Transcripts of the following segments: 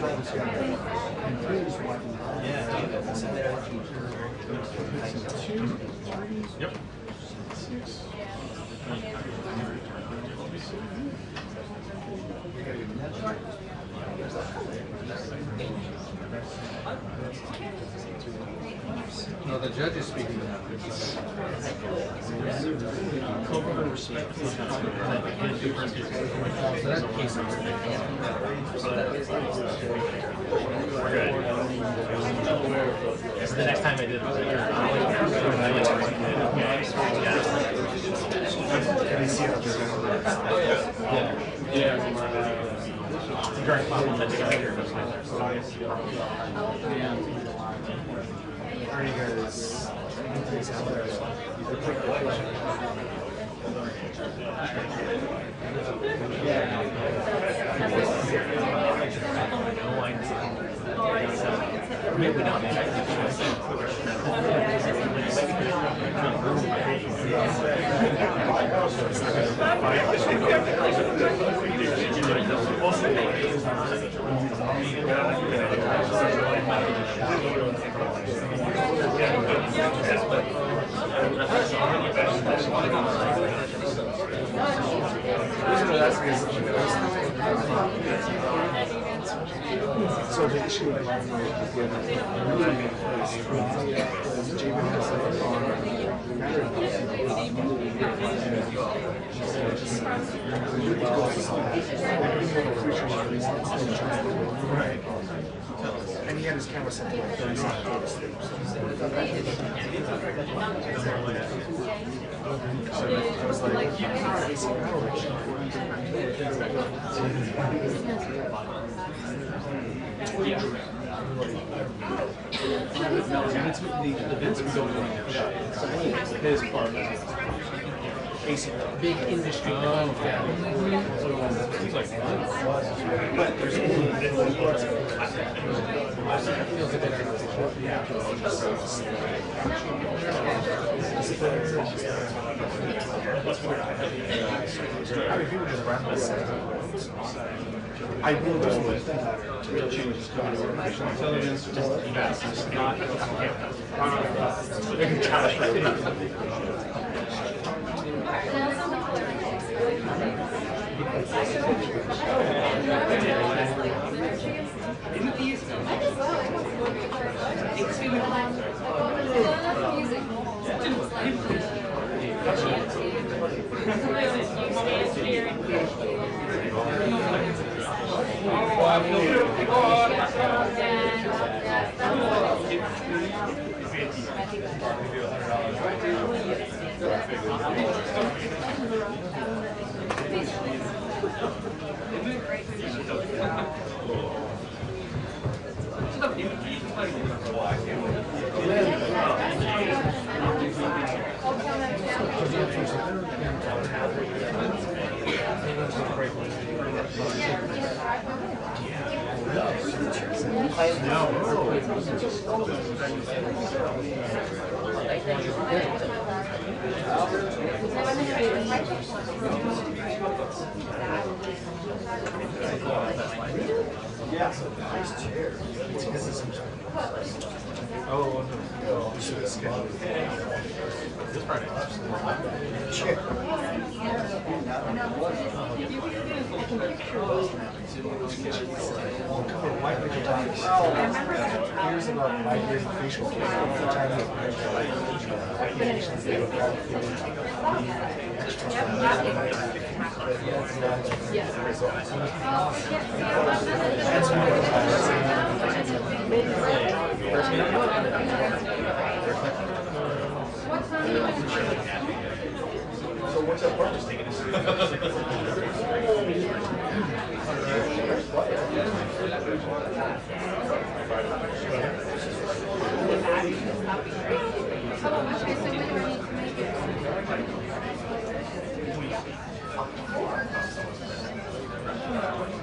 Yep. No, the judge is speaking now. We're good. So the next time I did it was a year ago. Yeah. During Are you guys out there? Maybe not. So the issue with Jamin has on right. And he had his camera set to like 30 seconds. So I was like, the Vince was going on his part. Big industry. He's like, but there's I will go with to change his intelligence, not this Friday. Years about 5 years of facial care. So what's that part just taking us?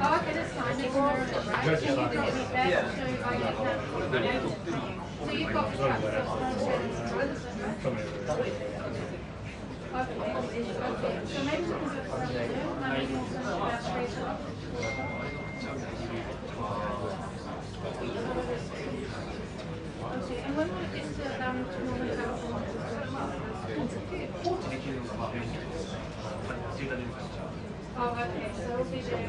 Oh, okay, that's fine. They can right? So you can get back, so I get that. So you've got okay. So maybe we can do it from there. Maybe we'll send it about 3 o'clock. Oh, okay, so we'll be there.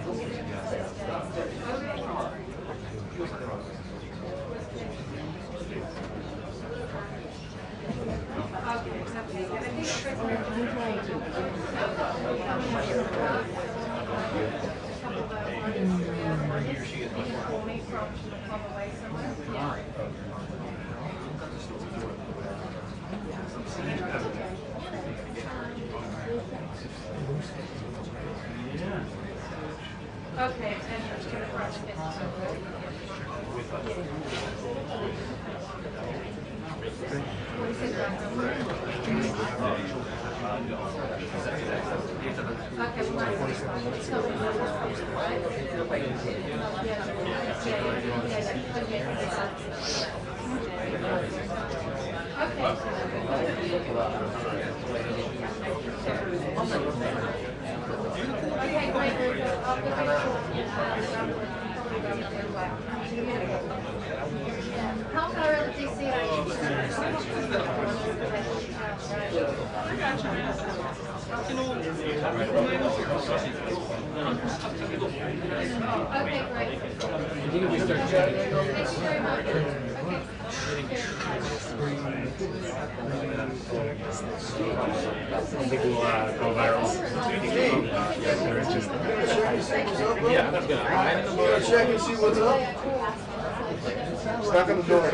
Okay, and let's get it right. Okay, great. How far out did you see Okay, great. I think if we start checking. Thank you very much. Okay. I think we'll go viral. Yeah, that's good. Check and see what's up. Stuck in the door.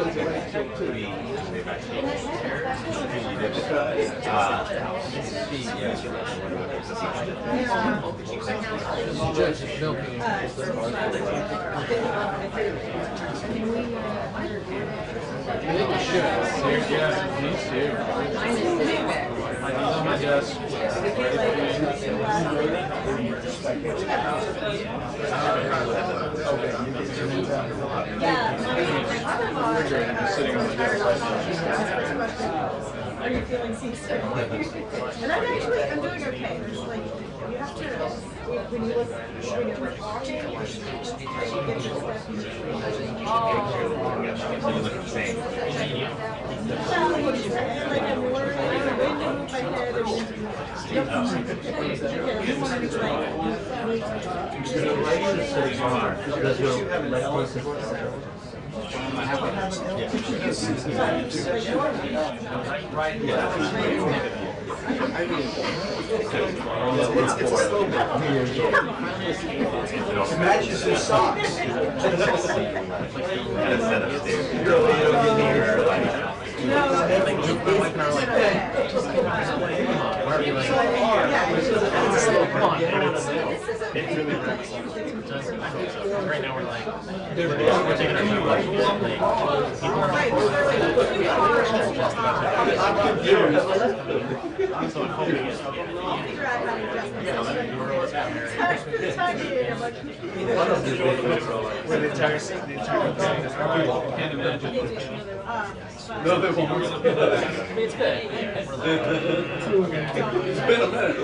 Judge is milking. I think you should. Yeah, me too. On my desk. Are you feeling seasick? And I'm doing okay. There's like, you have to, when you look, when you're talking, you get your stuff. You look the same. Like I'm worried, I'm going to move my head and It matches his socks. Right now we're like, we're taking our so I'm hoping it's Where the entire can't imagine. No, they won't. It's good. It's been a minute,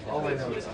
All I know is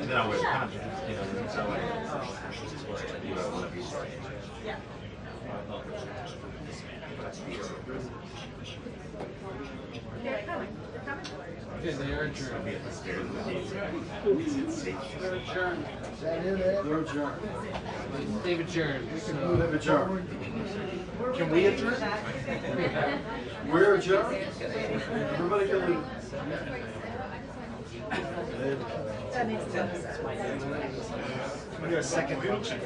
Then I wear the contract, you know, so like, this is what you want to be. Yeah. They're coming. They're coming. Okay, they are adjourned. They're adjourned. Is that in there? They're adjourned. They've adjourned. Move So. it adjourned. Can we adjourn? We're adjourned? Everybody can leave. That makes sense. We do a second function.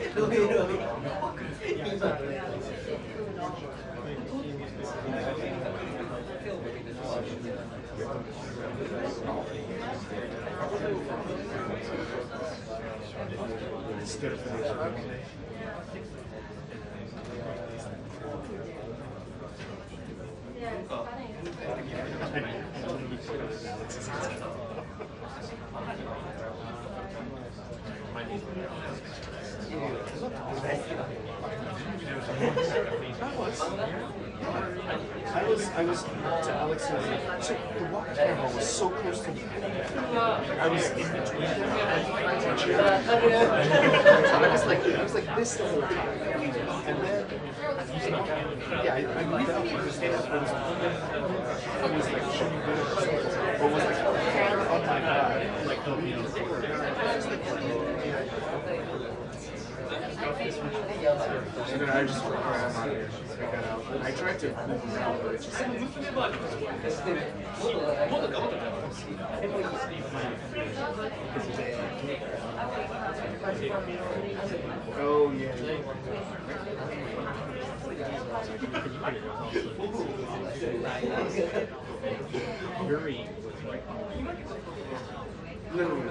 Instead of finishing. I was to Alex so the walk camera was so close to me. I was in between them and the chair. I was like this the whole time. And then yeah, I moved out and just I was like shooting good or something. Or was like hard on my back. Like and then I just ran out of here. I got out. I tried to move him out, but it just oh yeah. Very literally.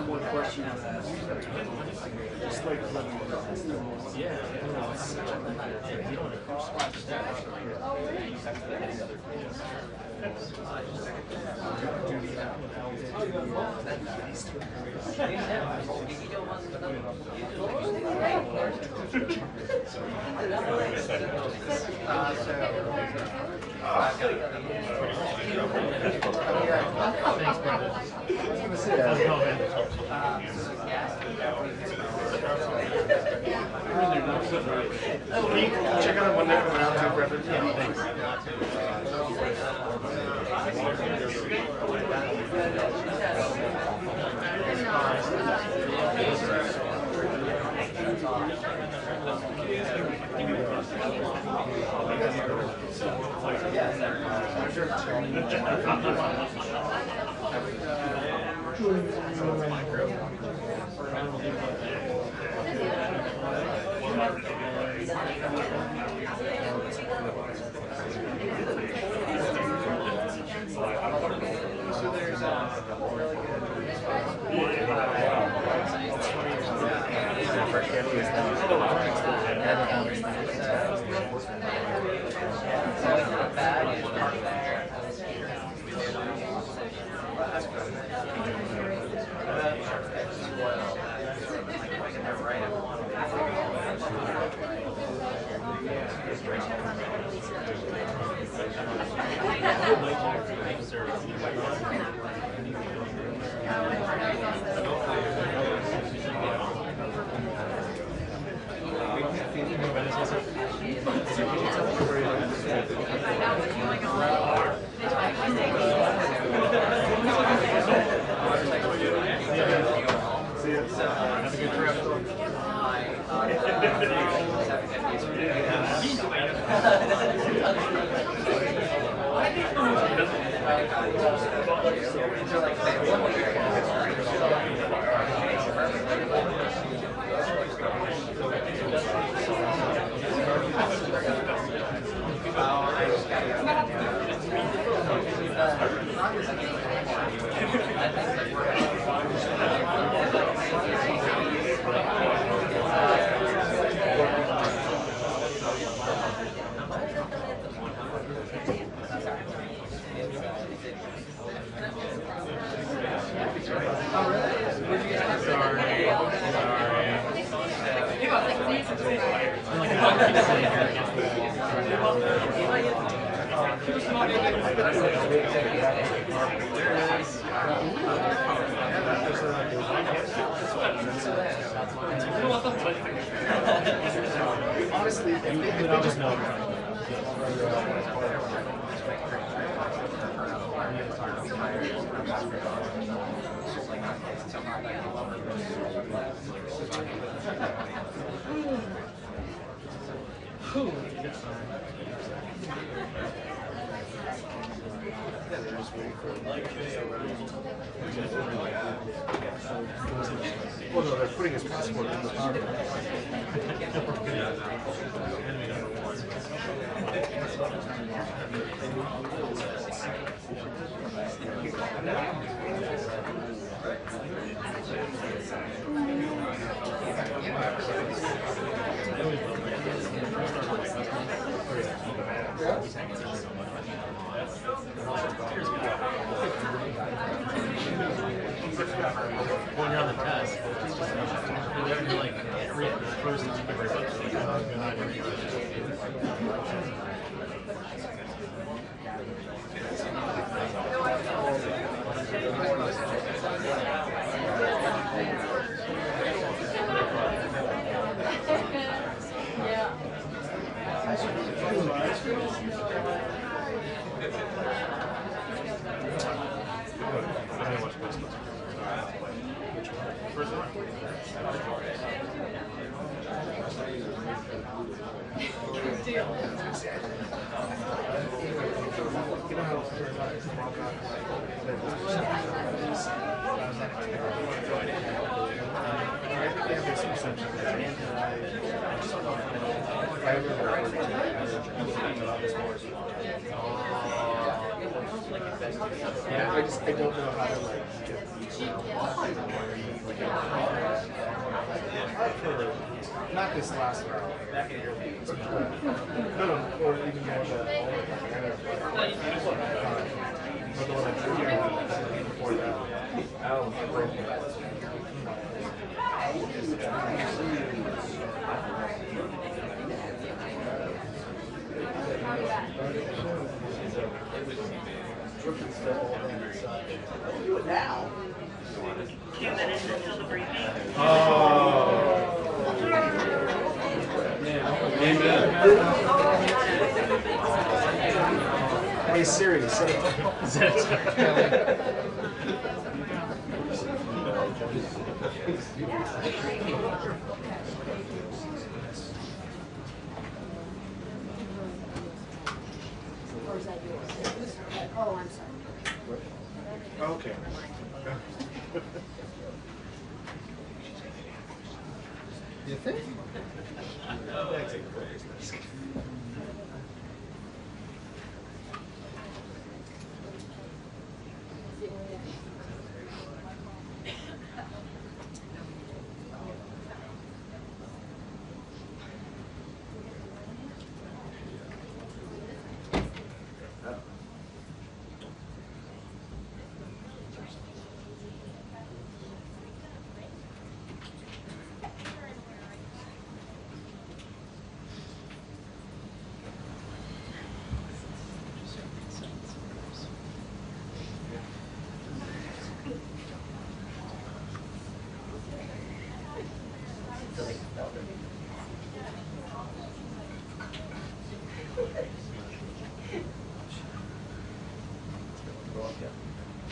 One question just like check out when they're coming out to Brevard. Yeah, thanks. You would always know. Well, no, they're putting his passport in the car. When you're on the test, you're like read the first and second books. Like, oh god. Yeah, I don't know how to like get not this last round. No, or even more the one I drew before that. Do it now. 2 minutes until the briefing. Hey Siri, set it. Oh, I'm sorry. Okay. You think? No,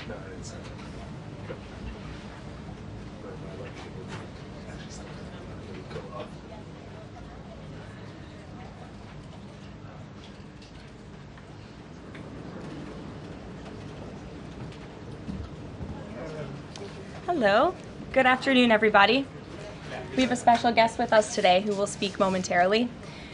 I didn't say that. But my lecture would actually something go up. Hello. Good afternoon, everybody. We have a special guest with us today who will speak momentarily.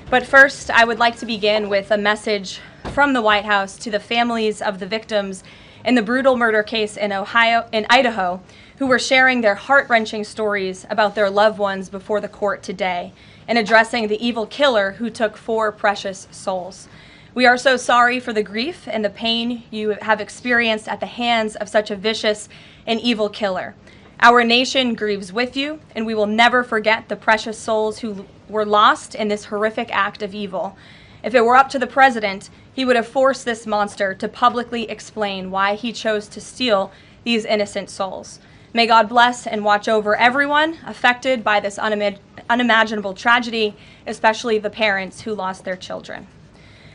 But first, I would like to begin with a message from the White House to the families of the victims in the brutal murder case in Idaho, who were sharing their heart-wrenching stories about their loved ones before the court today and addressing the evil killer who took 4 precious souls. We are so sorry for the grief and the pain you have experienced at the hands of such a vicious and evil killer. Our nation grieves with you, and we will never forget the precious souls who were lost in this horrific act of evil. If it were up to the president, he would have forced this monster to publicly explain why he chose to steal these innocent souls. May God bless and watch over everyone affected by this unimaginable tragedy, especially the parents who lost their children.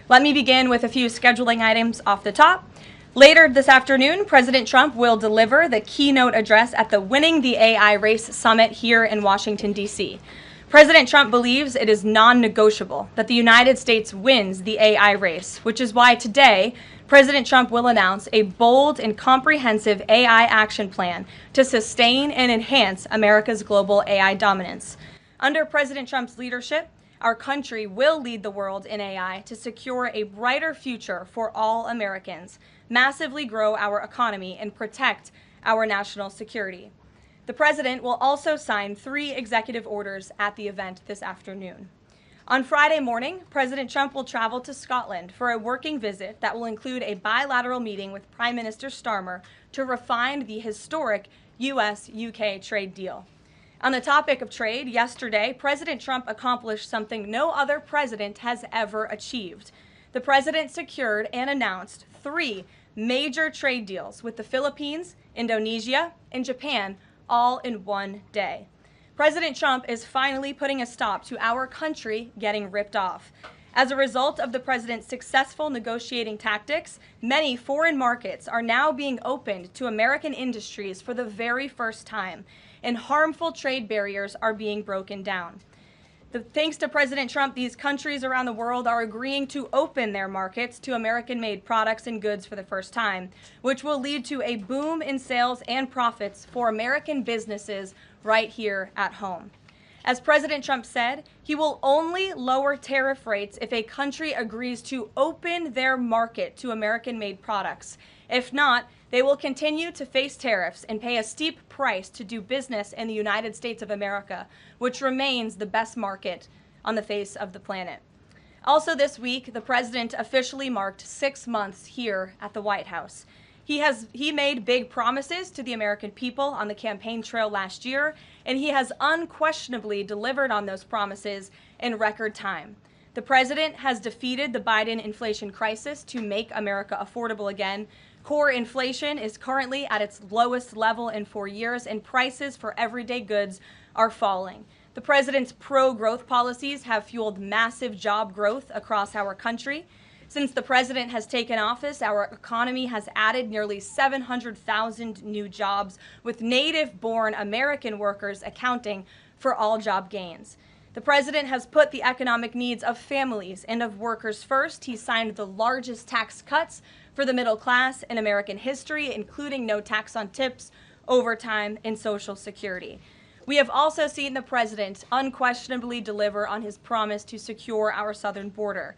Let me begin with a few scheduling items off the top. Later this afternoon, President Trump will deliver the keynote address at the Winning the AI Race Summit here in Washington, D.C. President Trump believes it is non-negotiable that the United States wins the AI race, which is why today, President Trump will announce a bold and comprehensive AI action plan to sustain and enhance America's global AI dominance. Under President Trump's leadership, our country will lead the world in AI to secure a brighter future for all Americans, massively grow our economy, and protect our national security. The President will also sign 3 executive orders at the event this afternoon. On Friday morning, President Trump will travel to Scotland for a working visit that will include a bilateral meeting with Prime Minister Starmer to refine the historic U.S.-UK trade deal. On the topic of trade, yesterday, President Trump accomplished something no other president has ever achieved. The president secured and announced 3 major trade deals with the Philippines, Indonesia, and Japan, all in one day. President Trump is finally putting a stop to our country getting ripped off. As a result of the president's successful negotiating tactics, many foreign markets are now being opened to American industries for the very first time, and harmful trade barriers are being broken down. Thanks to President Trump, these countries around the world are agreeing to open their markets to American-made products and goods for the first time, which will lead to a boom in sales and profits for American businesses right here at home. As President Trump said, he will only lower tariff rates if a country agrees to open their market to American-made products. If not, they will continue to face tariffs and pay a steep price to do business in the United States of America, which remains the best market on the face of the planet. Also this week, the president officially marked 6 months here at the White House. He made big promises to the American people on the campaign trail last year, and he has unquestionably delivered on those promises in record time. The president has defeated the Biden inflation crisis to make America affordable again. Core inflation is currently at its lowest level in 4 years, and prices for everyday goods are falling. The president's pro-growth policies have fueled massive job growth across our country. Since the president has taken office, our economy has added nearly 700,000 new jobs, with native-born American workers accounting for all job gains. The president has put the economic needs of families and of workers first. He signed the largest tax cuts for the middle class in American history, including no tax on tips, overtime, and Social Security. We have also seen the president unquestionably deliver on his promise to secure our southern border.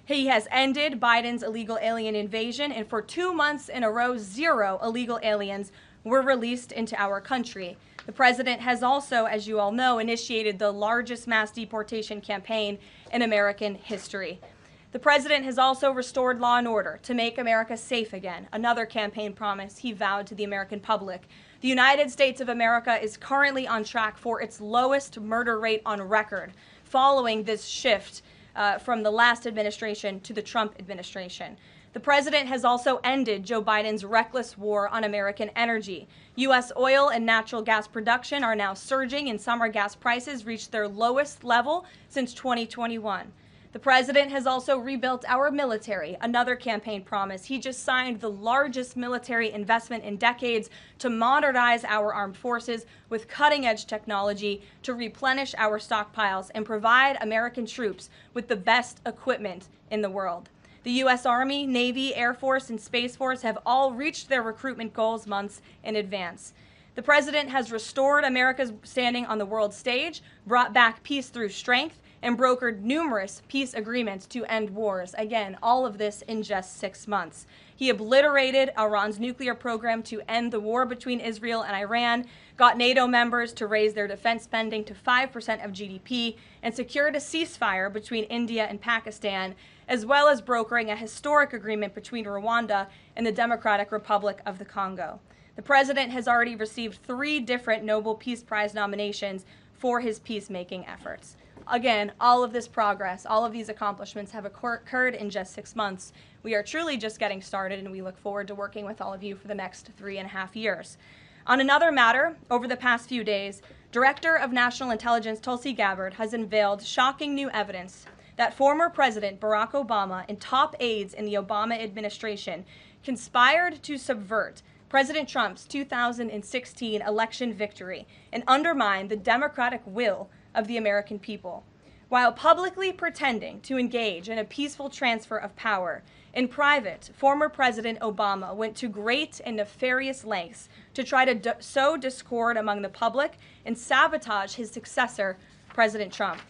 He has ended Biden's illegal alien invasion, and for 2 months in a row, 0 illegal aliens were released into our country. The president has also, as you all know, initiated the largest mass deportation campaign in American history. The president has also restored law and order to make America safe again, another campaign promise he vowed to the American public. The United States of America is currently on track for its lowest murder rate on record, following this shift from the last administration to the Trump administration. The president has also ended Joe Biden's reckless war on American energy. U.S. oil and natural gas production are now surging, and summer gas prices reached their lowest level since 2021. The president has also rebuilt our military, another campaign promise. He just signed the largest military investment in decades to modernize our armed forces with cutting-edge technology to replenish our stockpiles and provide American troops with the best equipment in the world. The U.S. Army, Navy, Air Force, and Space Force have all reached their recruitment goals months in advance. The president has restored America's standing on the world stage, brought back peace through strength, and brokered numerous peace agreements to end wars. Again, all of this in just 6 months. He obliterated Iran's nuclear program to end the war between Israel and Iran, got NATO members to raise their defense spending to 5% of GDP, and secured a ceasefire between India and Pakistan, as well as brokering a historic agreement between Rwanda and the Democratic Republic of the Congo. The president has already received 3 different Nobel Peace Prize nominations for his peacemaking efforts. Again, all of this progress, all of these accomplishments have occurred in just 6 months. We are truly just getting started, and we look forward to working with all of you for the next 3.5 years. On another matter, over the past few days, Director of National Intelligence Tulsi Gabbard has unveiled shocking new evidence that former President Barack Obama and top aides in the Obama administration conspired to subvert President Trump's 2016 election victory and undermine the democratic will of the American people. While publicly pretending to engage in a peaceful transfer of power, in private, former President Obama went to great and nefarious lengths to try to sow discord among the public and sabotage his successor, President Trump.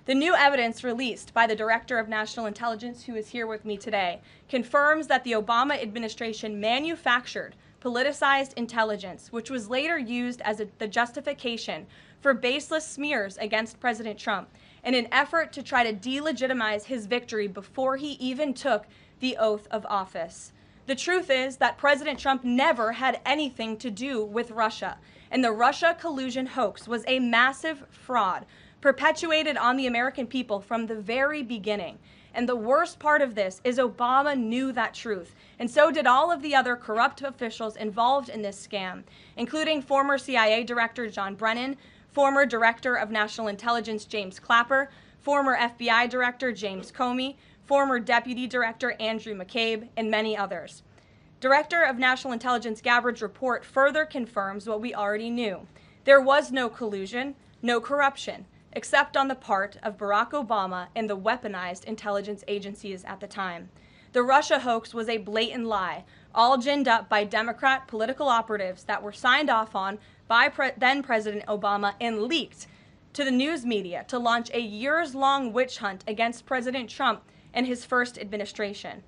The new evidence released by the Director of National Intelligence, who is here with me today, confirms that the Obama administration manufactured politicized intelligence, which was later used as the justification for baseless smears against President Trump in an effort to try to delegitimize his victory before he even took the oath of office. The truth is that President Trump never had anything to do with Russia, and the Russia collusion hoax was a massive fraud perpetuated on the American people from the very beginning. And the worst part of this is Obama knew that truth, and so did all of the other corrupt officials involved in this scam, including former CIA Director John Brennan, former Director of National Intelligence James Clapper, former FBI Director James Comey, former Deputy Director Andrew McCabe, and many others. Director of National Intelligence Gabbard's report further confirms what we already knew. There was no collusion, no corruption, except on the part of Barack Obama and the weaponized intelligence agencies at the time. The Russia hoax was a blatant lie, all ginned up by Democrat political operatives that were signed off on by then President Obama and leaked to the news media to launch a years-long witch hunt against President Trump and his first administration.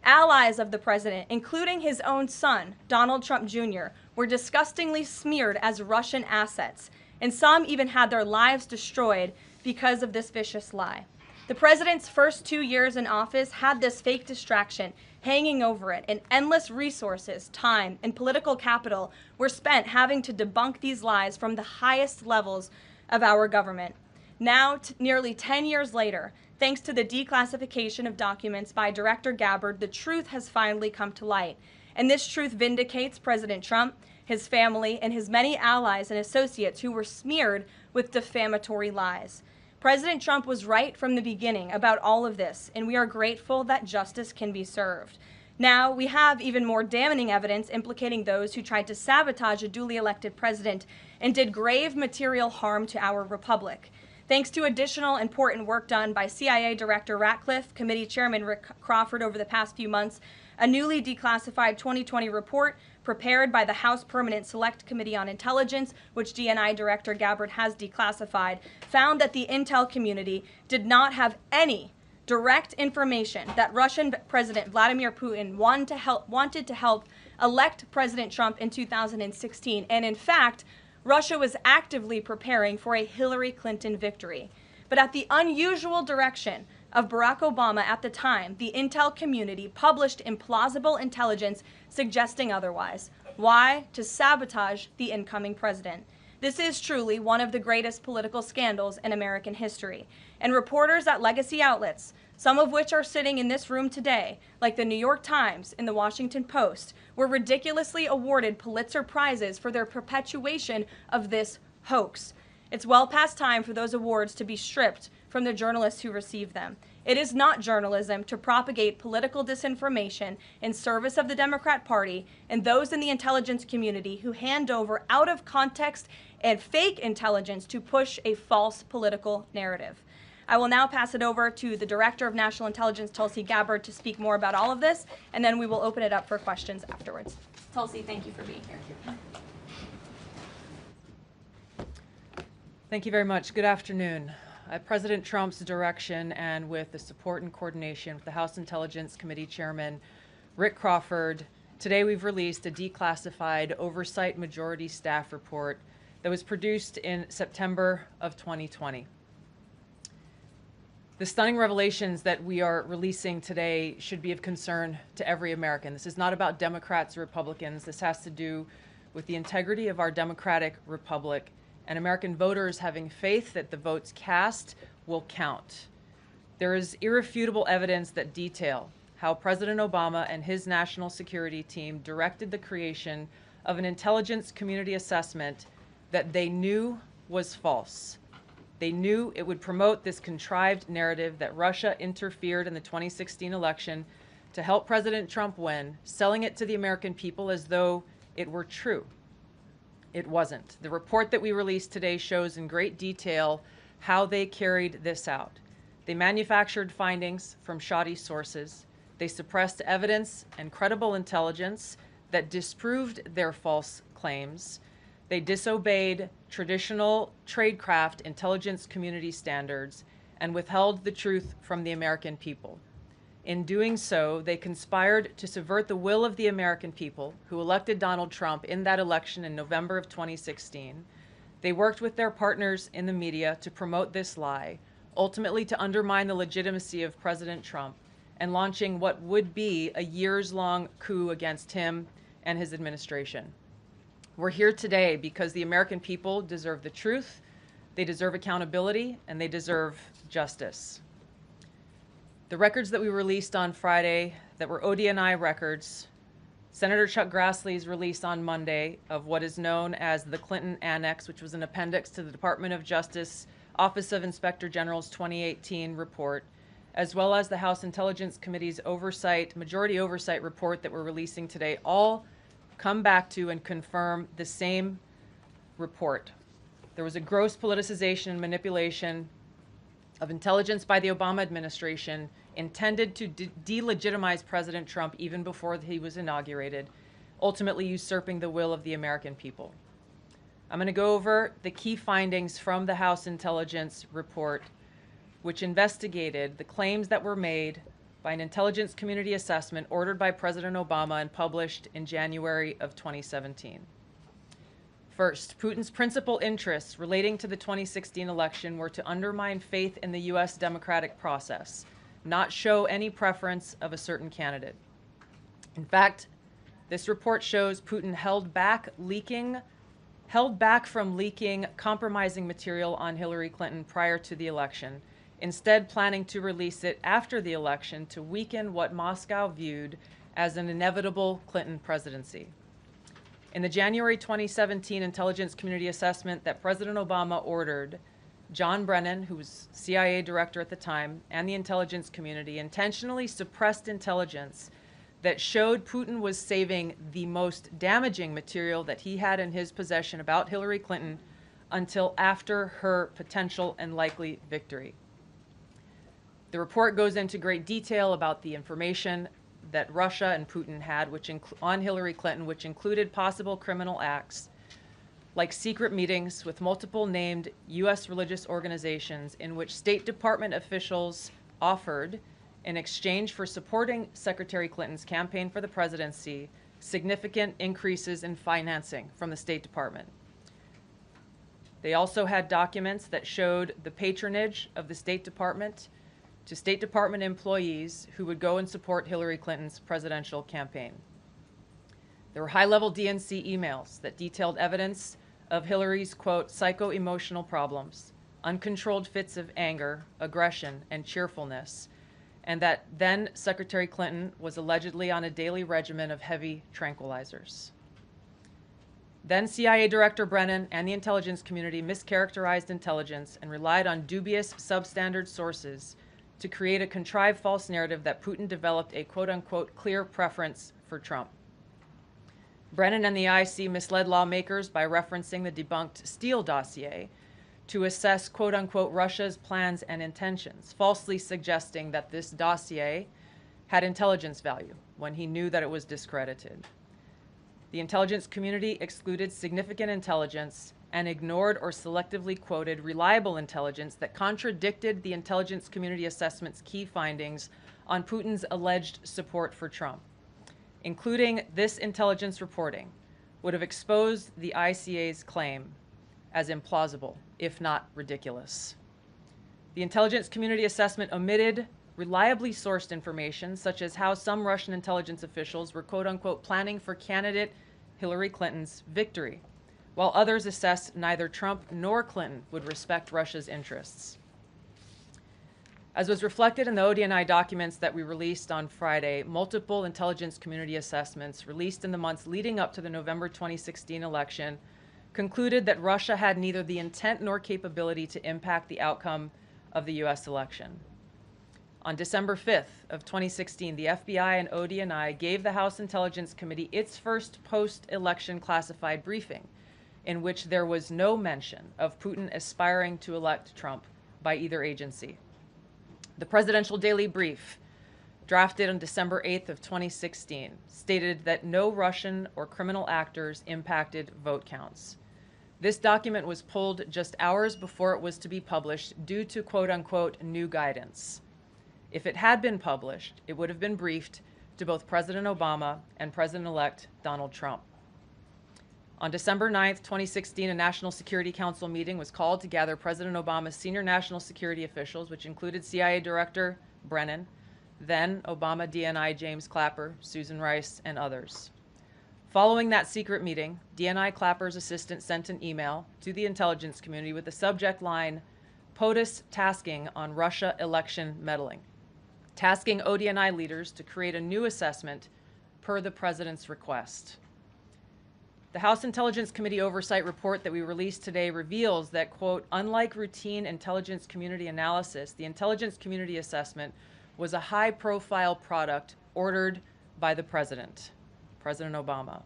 Allies of the president, including his own son, Donald Trump Jr., were disgustingly smeared as Russian assets, and some even had their lives destroyed because of this vicious lie. The president's first 2 years in office had this fake distraction hanging over it, and endless resources, time, and political capital were spent having to debunk these lies from the highest levels of our government. Now, nearly 10 years later, thanks to the declassification of documents by Director Gabbard, the truth has finally come to light. And this truth vindicates President Trump, his family, and his many allies and associates who were smeared with defamatory lies. President Trump was right from the beginning about all of this, and we are grateful that justice can be served. Now, we have even more damning evidence implicating those who tried to sabotage a duly elected president and did grave material harm to our republic. Thanks to additional important work done by CIA Director Ratcliffe, Committee Chairman Rick Crawford over the past few months, a newly declassified 2020 report prepared by the House Permanent Select Committee on Intelligence, which DNI Director Gabbard has declassified, found that the intel community did not have any direct information that Russian President Vladimir Putin wanted to help elect President Trump in 2016, and in fact, Russia was actively preparing for a Hillary Clinton victory. But at the unusual direction of Barack Obama at the time, the intel community published implausible intelligence suggesting otherwise. Why? To sabotage the incoming president. This is truly one of the greatest political scandals in American history. And reporters at legacy outlets, some of which are sitting in this room today, like the New York Times and the Washington Post, were ridiculously awarded Pulitzer Prizes for their perpetuation of this hoax. It's well past time for those awards to be stripped from the journalists who receive them. It is not journalism to propagate political disinformation in service of the Democrat Party and those in the intelligence community who hand over out of context and fake intelligence to push a false political narrative. I will now pass it over to the Director of National Intelligence, Tulsi Gabbard, to speak more about all of this, and then we will open it up for questions afterwards. Tulsi, thank you for being here. Thank you very much. Good afternoon. At President Trump's direction and with the support and coordination with the House Intelligence Committee Chairman Rick Crawford, today we've released a declassified Oversight Majority Staff report that was produced in September of 2020. The stunning revelations that we are releasing today should be of concern to every American. This is not about Democrats or Republicans. This has to do with the integrity of our democratic republic and American voters having faith that the votes cast will count. There is irrefutable evidence that detail how President Obama and his national security team directed the creation of an intelligence community assessment that they knew was false. They knew it would promote this contrived narrative that Russia interfered in the 2016 election to help President Trump win, selling it to the American people as though it were true. It wasn't. The report that we released today shows in great detail how they carried this out. They manufactured findings from shoddy sources. They suppressed evidence and credible intelligence that disproved their false claims. They disobeyed traditional tradecraft intelligence community standards and withheld the truth from the American people. In doing so, they conspired to subvert the will of the American people who elected Donald Trump in that election in November of 2016. They worked with their partners in the media to promote this lie, ultimately to undermine the legitimacy of President Trump and launching what would be a years-long coup against him and his administration. We're here today because the American people deserve the truth, they deserve accountability, and they deserve justice. The records that we released on Friday that were ODNI records, Senator Chuck Grassley's release on Monday of what is known as the Clinton Annex, which was an appendix to the Department of Justice Office of Inspector General's 2018 report, as well as the House Intelligence Committee's majority oversight report that we're releasing today, all come back to and confirm the same report. There was a gross politicization and manipulation of intelligence by the Obama administration intended to delegitimize President Trump even before he was inaugurated, ultimately usurping the will of the American people. I'm going to go over the key findings from the House Intelligence Report, which investigated the claims that were made by an intelligence community assessment ordered by President Obama and published in January of 2017. First, Putin's principal interests relating to the 2016 election were to undermine faith in the U.S. democratic process, not show any preference of a certain candidate. In fact, this report shows Putin held back from leaking compromising material on Hillary Clinton prior to the election, instead planning to release it after the election to weaken what Moscow viewed as an inevitable Clinton presidency. In the January 2017 intelligence community assessment that President Obama ordered, John Brennan, who was CIA director at the time, and the intelligence community intentionally suppressed intelligence that showed Putin was saving the most damaging material that he had in his possession about Hillary Clinton until after her potential and likely victory. The report goes into great detail about the information that Russia and Putin had on Hillary Clinton, which included possible criminal acts like secret meetings with multiple named U.S. religious organizations in which State Department officials offered, in exchange for supporting Secretary Clinton's campaign for the presidency, significant increases in financing from the State Department. They also had documents that showed the patronage of the State Department to State Department employees who would go and support Hillary Clinton's presidential campaign. There were high-level DNC emails that detailed evidence of Hillary's, quote, psycho-emotional problems, uncontrolled fits of anger, aggression, and cheerfulness, and that then Secretary Clinton was allegedly on a daily regimen of heavy tranquilizers. Then CIA Director Brennan and the intelligence community mischaracterized intelligence and relied on dubious substandard sources to create a contrived false narrative that Putin developed a quote-unquote clear preference for Trump. Brennan and the IC misled lawmakers by referencing the debunked Steele dossier to assess quote-unquote Russia's plans and intentions, falsely suggesting that this dossier had intelligence value when he knew that it was discredited. The intelligence community excluded significant intelligence and ignored or selectively quoted reliable intelligence that contradicted the intelligence community assessment's key findings on Putin's alleged support for Trump. Including this intelligence reporting would have exposed the ICA's claim as implausible, if not ridiculous. The intelligence community assessment omitted reliably sourced information, such as how some Russian intelligence officials were quote-unquote planning for candidate Hillary Clinton's victory, while others assessed neither Trump nor Clinton would respect Russia's interests. As was reflected in the ODNI documents that we released on Friday, multiple intelligence community assessments released in the months leading up to the November 2016 election concluded that Russia had neither the intent nor capability to impact the outcome of the U.S. election. On December 5th of 2016, the FBI and ODNI gave the House Intelligence Committee its first post-election classified briefing, in which there was no mention of Putin aspiring to elect Trump by either agency. The Presidential Daily Brief, drafted on December 8th of 2016, stated that no Russian or criminal actors impacted vote counts. This document was pulled just hours before it was to be published due to quote-unquote new guidance. If it had been published, it would have been briefed to both President Obama and President-elect Donald Trump. On December 9th, 2016, a National Security Council meeting was called to gather President Obama's senior national security officials, which included CIA Director Brennan, then Obama DNI James Clapper, Susan Rice, and others. Following that secret meeting, DNI Clapper's assistant sent an email to the intelligence community with the subject line, POTUS tasking on Russia election meddling, tasking ODNI leaders to create a new assessment per the president's request. The House Intelligence Committee Oversight Report that we released today reveals that, quote, unlike routine intelligence community analysis, the intelligence community assessment was a high-profile product ordered by the president, President Obama.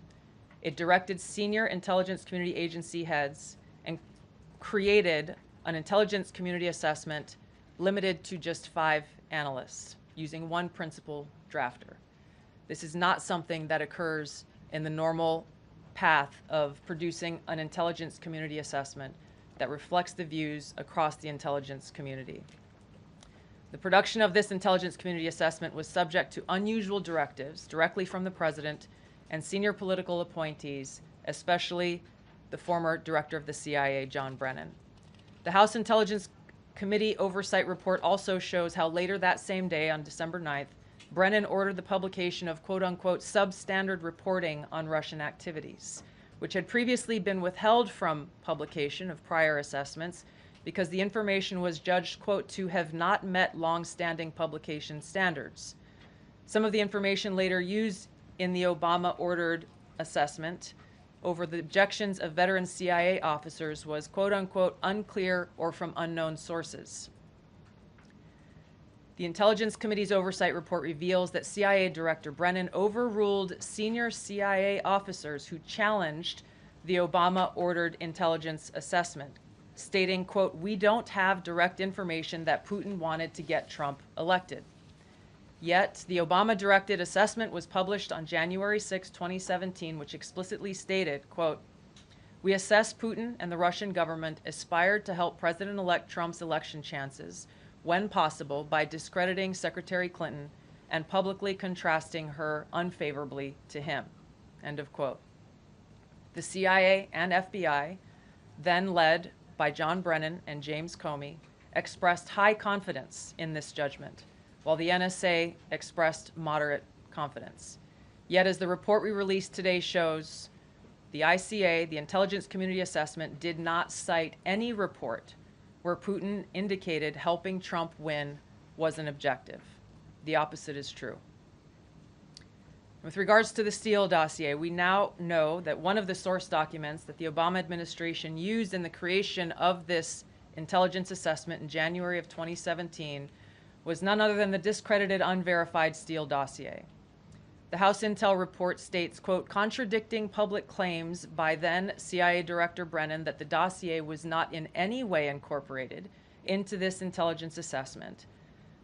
It directed senior intelligence community agency heads and created an intelligence community assessment limited to just 5 analysts using one principal drafter. This is not something that occurs in the normal path of producing an intelligence community assessment that reflects the views across the intelligence community. The production of this intelligence community assessment was subject to unusual directives directly from the president and senior political appointees, especially the former director of the CIA, John Brennan. The House Intelligence Committee Oversight Report also shows how later that same day, on December 9th, Brennan ordered the publication of quote-unquote substandard reporting on Russian activities, which had previously been withheld from publication of prior assessments because the information was judged, quote, to have not met long-standing publication standards. Some of the information later used in the Obama-ordered assessment over the objections of veteran CIA officers was, quote-unquote, unclear or from unknown sources. The Intelligence Committee's Oversight Report reveals that CIA Director Brennan overruled senior CIA officers who challenged the Obama-ordered intelligence assessment, stating, quote, we don't have direct information that Putin wanted to get Trump elected. Yet, the Obama-directed assessment was published on January 6, 2017, which explicitly stated, quote, we assess Putin and the Russian government aspired to help President-elect Trump's election chances when possible by discrediting Secretary Clinton and publicly contrasting her unfavorably to him, end of quote. The CIA and FBI, then led by John Brennan and James Comey, expressed high confidence in this judgment, while the NSA expressed moderate confidence. Yet, as the report we released today shows, the ICA, the Intelligence Community Assessment, did not cite any report where Putin indicated helping Trump win was an objective. The opposite is true. With regards to the Steele dossier, we now know that one of the source documents that the Obama administration used in the creation of this intelligence assessment in January of 2017 was none other than the discredited, unverified Steele dossier. The House Intel report states, quote, contradicting public claims by then CIA Director Brennan that the dossier was not in any way incorporated into this intelligence assessment.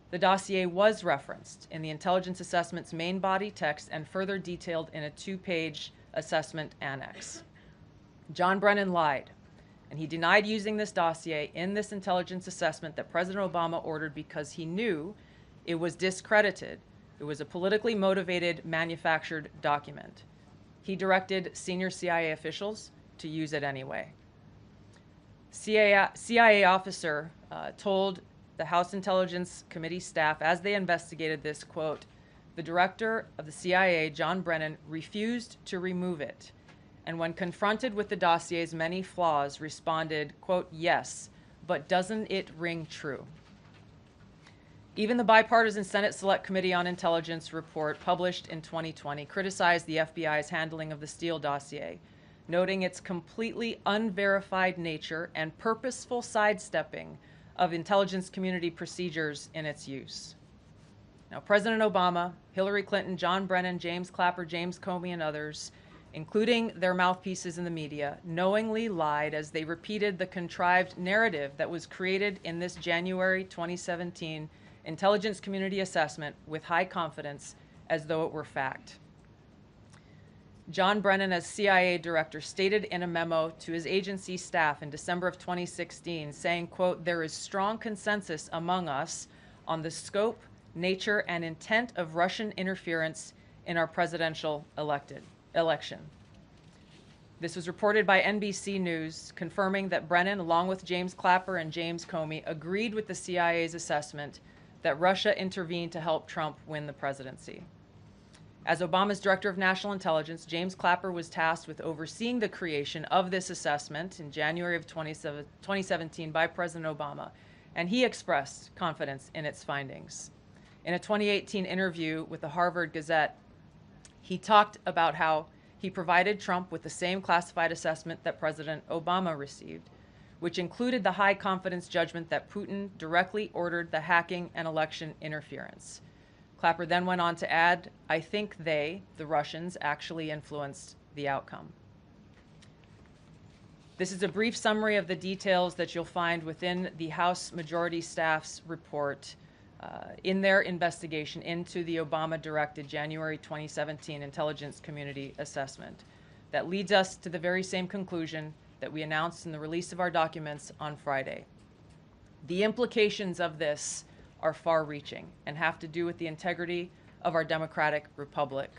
The dossier was referenced in the intelligence assessment's main body text and further detailed in a 2-page assessment annex. John Brennan lied, and he denied using this dossier in this intelligence assessment that President Obama ordered because he knew it was discredited. It was a politically motivated, manufactured document. He directed senior CIA officials to use it anyway. CIA officer told the House Intelligence Committee staff as they investigated this, quote, the director of the CIA, John Brennan, refused to remove it, and when confronted with the dossier's many flaws, responded, quote, yes, but doesn't it ring true? Even the bipartisan Senate Select Committee on Intelligence report published in 2020 criticized the FBI's handling of the Steele dossier, noting its completely unverified nature and purposeful sidestepping of intelligence community procedures in its use. Now, President Obama, Hillary Clinton, John Brennan, James Clapper, James Comey, and others, including their mouthpieces in the media, knowingly lied as they repeated the contrived narrative that was created in this January 2017 intelligence community assessment with high confidence as though it were fact. John Brennan, as CIA director, stated in a memo to his agency staff in December of 2016, saying, quote, "There is strong consensus among us on the scope, nature, and intent of Russian interference in our presidential election." This was reported by NBC News, confirming that Brennan, along with James Clapper and James Comey, agreed with the CIA's assessment that Russia intervened to help Trump win the presidency. As Obama's Director of National Intelligence, James Clapper was tasked with overseeing the creation of this assessment in January of 2017 by President Obama, and he expressed confidence in its findings. In a 2018 interview with the Harvard Gazette, he talked about how he provided Trump with the same classified assessment that President Obama received, which included the high confidence judgment that Putin directly ordered the hacking and election interference. Clapper then went on to add, "I think they, the Russians, actually influenced the outcome." This is a brief summary of the details that you'll find within the House Majority Staff's report in their investigation into the Obama-directed January 2017 Intelligence Community Assessment. That leads us to the very same conclusion that we announced in the release of our documents on Friday. The implications of this are far-reaching and have to do with the integrity of our democratic republic.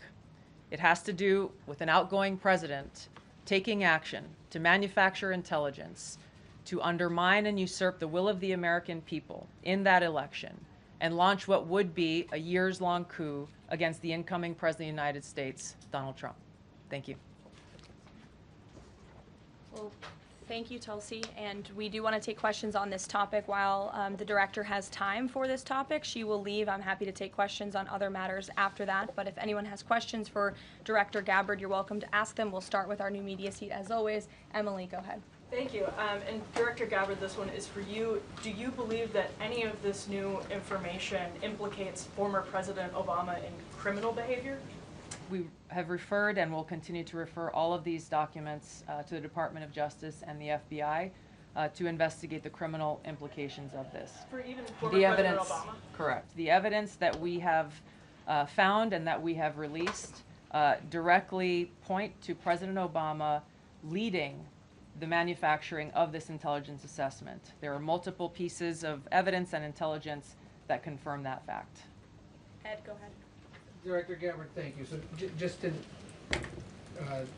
It has to do with an outgoing president taking action to manufacture intelligence, to undermine and usurp the will of the American people in that election, and launch what would be a years-long coup against the incoming President of the United States, Donald Trump. Thank you. Well, thank you, Tulsi. And we do want to take questions on this topic while the director has time for this topic. She will leave. I'm happy to take questions on other matters after that. But if anyone has questions for Director Gabbard, you're welcome to ask them. We'll start with our new media seat as always. Emily, go ahead. Thank you. And Director Gabbard, this one is for you. Do you believe that any of this new information implicates former President Obama in criminal behavior? We have referred and will continue to refer all of these documents to the Department of Justice and the FBI to investigate the criminal implications of this. For even former The President evidence, Obama? correct. The evidence that we have found and that we have released directly point to President Obama leading the manufacturing of this intelligence assessment. There are multiple pieces of evidence and intelligence that confirm that fact. Ed, go ahead. Director Gabbard, thank you. So just in,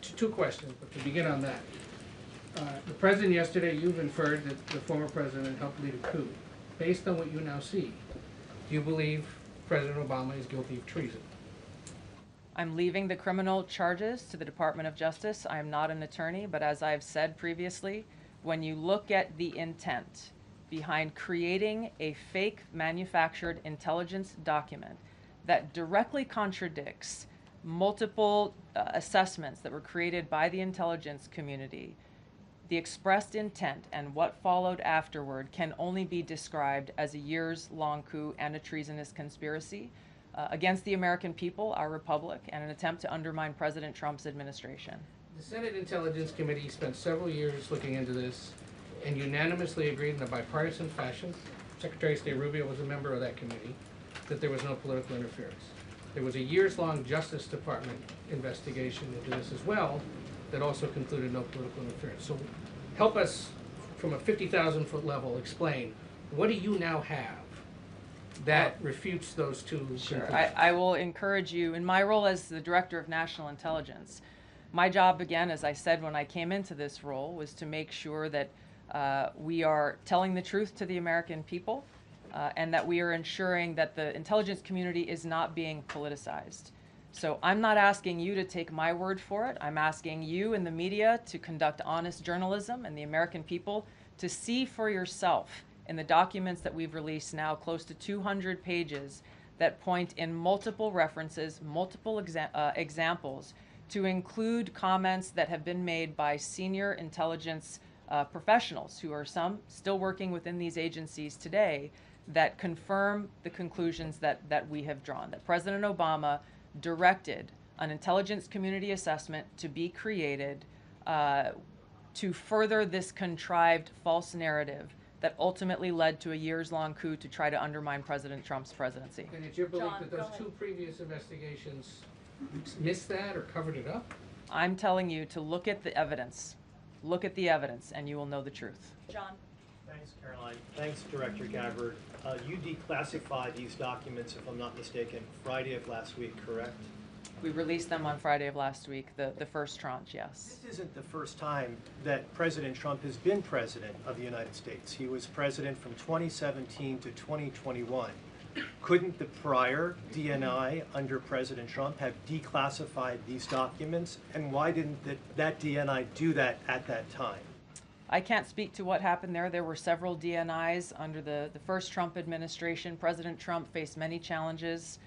two questions, but to begin on that. The president yesterday, you've inferred that the former president helped lead a coup. Based on what you now see, do you believe President Obama is guilty of treason? I'm leaving the criminal charges to the Department of Justice. I am not an attorney, but as I've said previously, when you look at the intent behind creating a fake manufactured intelligence document that directly contradicts multiple assessments that were created by the intelligence community, the expressed intent and what followed afterward can only be described as a years-long coup and a treasonous conspiracy against the American people, our republic, and an attempt to undermine President Trump's administration. The Senate Intelligence Committee spent several years looking into this and unanimously agreed in a bipartisan fashion, Secretary of State Rubio was a member of that committee, that there was no political interference. There was a years-long Justice Department investigation into this as well that also concluded no political interference. So help us, from a 50,000-foot level, explain, what do you now have that refutes those two conclusions? I will encourage you, in my role as the Director of National Intelligence, my job, again, as I said when I came into this role, was to make sure that we are telling the truth to the American people and that we are ensuring that the intelligence community is not being politicized. So I'm not asking you to take my word for it. I'm asking you in the media to conduct honest journalism and the American people to see for yourself in the documents that we've released now, close to 200 pages, that point in multiple references, multiple examples, to include comments that have been made by senior intelligence professionals, who are some still working within these agencies today, that confirm the conclusions that we have drawn, that President Obama directed an intelligence community assessment to be created to further this contrived false narrative that ultimately led to a years-long coup to try to undermine President Trump's presidency. And it's your belief John, that go those ahead. two previous investigations missed that or covered it up? I'm telling you to look at the evidence. Look at the evidence, and you will know the truth. John. Thanks, Caroline. Thanks, Director Gabbard. You declassified these documents, if I'm not mistaken, Friday of last week, correct? We released them on Friday of last week, the first tranche, yes. This isn't the first time that President Trump has been president of the United States. He was president from 2017 to 2021. Couldn't the prior DNI under President Trump have declassified these documents? And why didn't that DNI do that at that time? I can't speak to what happened there. There were several DNIs under the first Trump administration. President Trump faced many challenges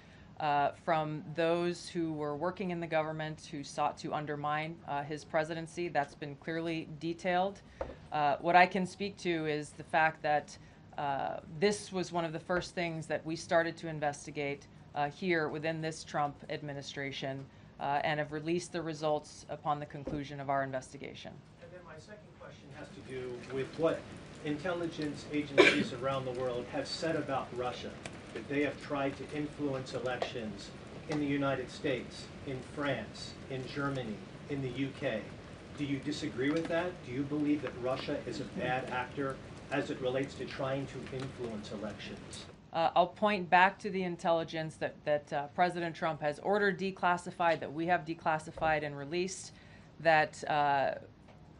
from those who were working in the government who sought to undermine his presidency. That's been clearly detailed. What I can speak to is the fact that this was one of the first things that we started to investigate here within this Trump administration and have released the results upon the conclusion of our investigation. And then my second question has to do with what intelligence agencies around the world have said about Russia, that they have tried to influence elections in the United States, in France, in Germany, in the UK. Do you disagree with that? Do you believe that Russia is a bad actor as it relates to trying to influence elections? I'll point back to the intelligence that President Trump has ordered declassified, that we have declassified and released, that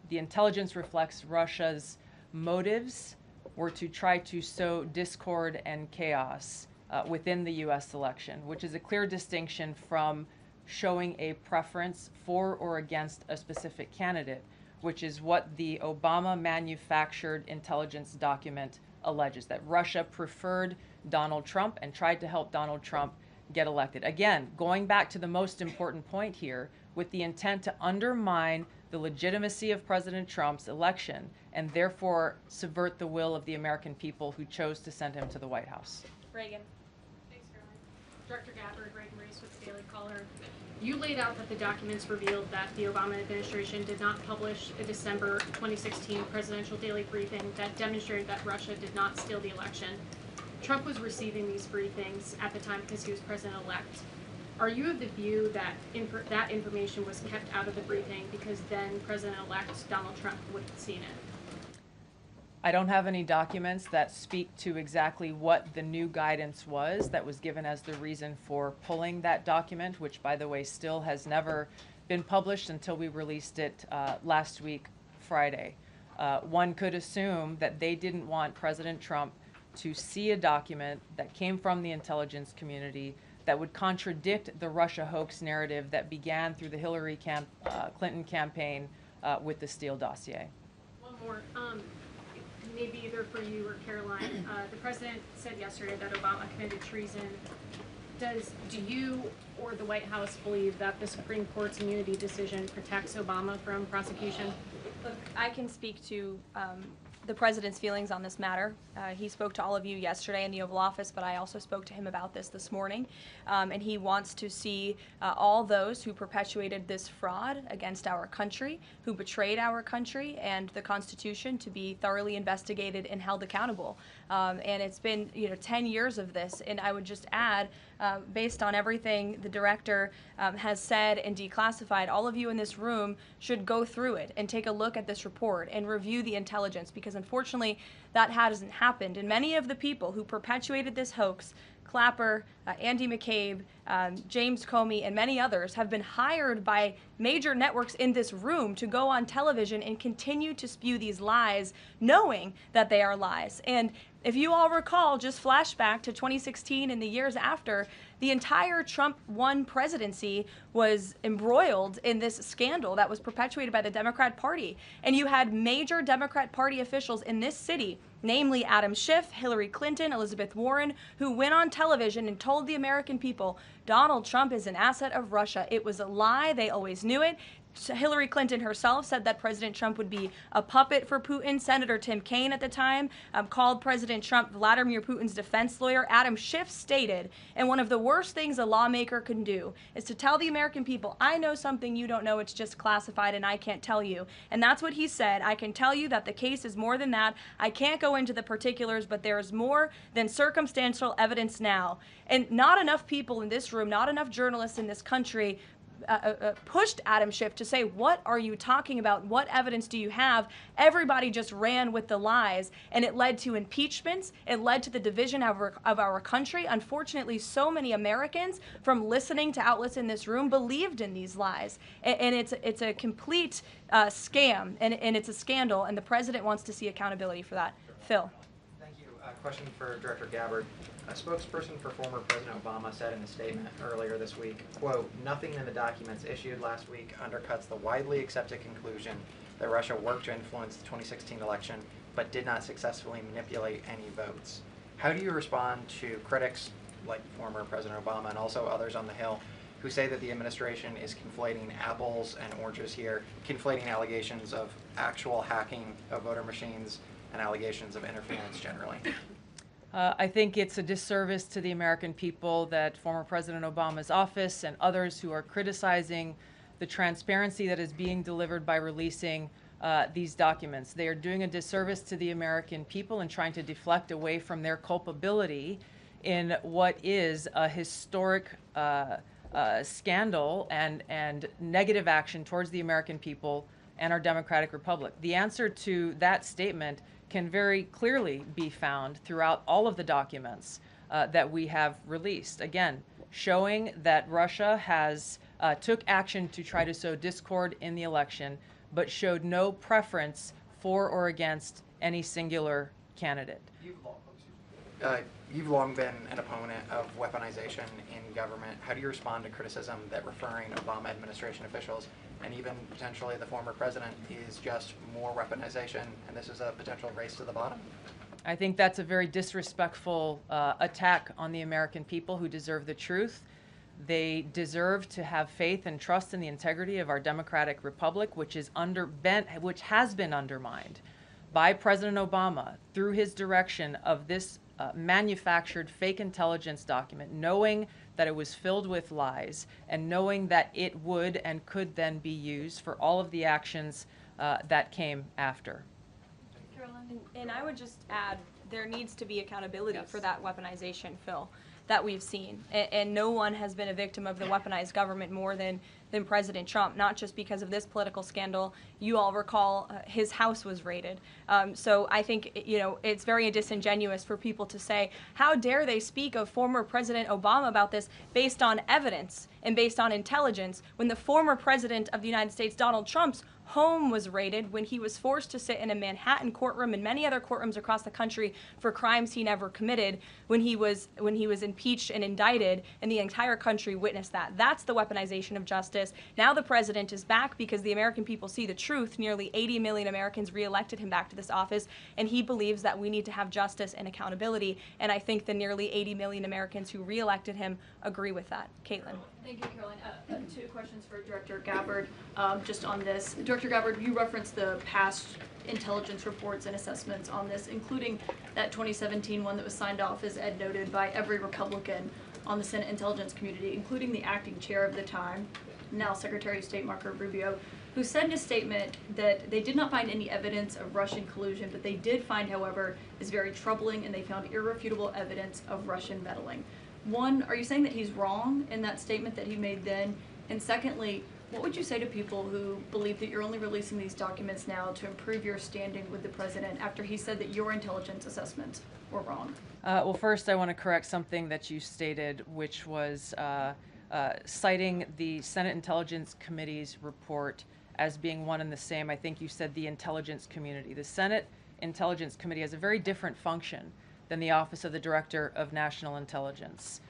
the intelligence reflects Russia's motives were to try to sow discord and chaos within the U.S. election, which is a clear distinction from showing a preference for or against a specific candidate, which is what the Obama manufactured intelligence document alleges, that Russia preferred Donald Trump and tried to help Donald Trump get elected. Again, going back to the most important point here, with the intent to undermine the legitimacy of President Trump's election and therefore subvert the will of the American people who chose to send him to the White House. Reagan. Thanks, Caroline. Director Gabbard, Reagan Reese with the Daily Caller. You laid out that the documents revealed that the Obama administration did not publish a December 2016 presidential daily briefing that demonstrated that Russia did not steal the election. Trump was receiving these briefings at the time because he was president-elect. Are you of the view that that information was kept out of the briefing because then President-elect Donald Trump would have seen it? I don't have any documents that speak to exactly what the new guidance was that was given as the reason for pulling that document, which, by the way, still has never been published until we released it last week, Friday. One could assume that they didn't want President Trump to see a document that came from the intelligence community that would contradict the Russia hoax narrative that began through the Hillary Clinton campaign with the Steele dossier. One more. Maybe either for you or Caroline. The president said yesterday that Obama committed treason. Do you or the White House believe that the Supreme Court's immunity decision protects Obama from prosecution? Look, I can speak to the president's feelings on this matter. He spoke to all of you yesterday in the Oval Office, but I also spoke to him about this morning. And he wants to see all those who perpetuated this fraud against our country, who betrayed our country and the Constitution, to be thoroughly investigated and held accountable. And it's been 10 years of this. And I would just add, based on everything the director has said and declassified, all of you in this room should go through it and take a look at this report and review the intelligence, because unfortunately that hasn't happened. And many of the people who perpetuated this hoax, Clapper, Andy McCabe, James Comey, and many others have been hired by major networks in this room to go on television and continue to spew these lies, knowing that they are lies. And if you all recall, just flashback to 2016 and the years after, the entire Trump 1 presidency was embroiled in this scandal that was perpetuated by the Democrat Party. And you had major Democrat Party officials in this city, namely Adam Schiff, Hillary Clinton, Elizabeth Warren, who went on television and told the American people, Donald Trump is an asset of Russia. It was a lie. They always knew it. Hillary Clinton herself said that President Trump would be a puppet for Putin. Senator Tim Kaine at the time called President Trump Vladimir Putin's defense lawyer. Adam Schiff stated, and one of the worst things a lawmaker can do is to tell the American people, I know something you don't know, it's just classified and I can't tell you. And that's what he said. I can tell you that the case is more than that. I can't go into the particulars, but there is more than circumstantial evidence now. And not enough people in this room, not enough journalists in this country pushed Adam Schiff to say, what are you talking about? What evidence do you have? Everybody just ran with the lies, and it led to impeachments. It led to the division of our country. Unfortunately, so many Americans, from listening to outlets in this room, believed in these lies. And it's a complete scam, and it's a scandal, and the president wants to see accountability for that. Phil. Thank you. Question for Director Gabbard. A spokesperson for former President Obama said in a statement earlier this week, quote, nothing in the documents issued last week undercuts the widely accepted conclusion that Russia worked to influence the 2016 election, but did not successfully manipulate any votes. How do you respond to critics like former President Obama and also others on the Hill who say that the administration is conflating apples and oranges here, conflating allegations of actual hacking of voter machines and allegations of interference generally? I think it's a disservice to the American people that former President Obama's office and others who are criticizing the transparency that is being delivered by releasing these documents. They are doing a disservice to the American people and trying to deflect away from their culpability in what is a historic scandal and negative action towards the American people and our democratic republic. The answer to that statement can very clearly be found throughout all of the documents that we have released. Again, showing that Russia has took action to try to sow discord in the election, but showed no preference for or against any singular candidate. You've long been an opponent of weaponization in government. How do you respond to criticism that referring Obama administration officials and even potentially the former president is just more weaponization and this is a potential race to the bottom? I think that's a very disrespectful attack on the American people who deserve the truth. They deserve to have faith and trust in the integrity of our democratic republic, which has been undermined by President Obama through his direction of this manufactured fake intelligence document, knowing that it was filled with lies and knowing that it would and could then be used for all of the actions that came after. Karoline, and I would just add, there needs to be accountability for that weaponization, Phil, that we've seen. And no one has been a victim of the weaponized government more than President Trump, not just because of this political scandal. You all recall his house was raided. So I think, it's very disingenuous for people to say, how dare they speak of former President Obama about this based on evidence and based on intelligence when the former president of the United States, Donald Trump's home was raided, when he was forced to sit in a Manhattan courtroom and many other courtrooms across the country for crimes he never committed, when he was impeached and indicted, and the entire country witnessed that. That's the weaponization of justice. Now the president is back because the American people see the truth. Nearly 80 million Americans reelected him back to this office, and he believes that we need to have justice and accountability. And I think the nearly 80 million Americans who reelected him agree with that. Caitlin. Thank you, Caroline. Two questions for Director Gabbard just on this. Director Gabbard, you referenced the past intelligence reports and assessments on this, including that 2017 one that was signed off, as Ed noted, by every Republican on the Senate Intelligence Community, including the acting chair of the time, now Secretary of State Marco Rubio, who said in a statement that they did not find any evidence of Russian collusion, but they did find, however, is very troubling, and they found irrefutable evidence of Russian meddling. One, are you saying that he's wrong in that statement that he made then? And secondly, What would you say to people who believe that you're only releasing these documents now to improve your standing with the president after he said that your intelligence assessments were wrong? Well, first I want to correct something that you stated, which was citing the Senate Intelligence Committee's report as being one and the same. I think you said the intelligence community. The Senate Intelligence Committee has a very different function than the Office of the Director of National Intelligence.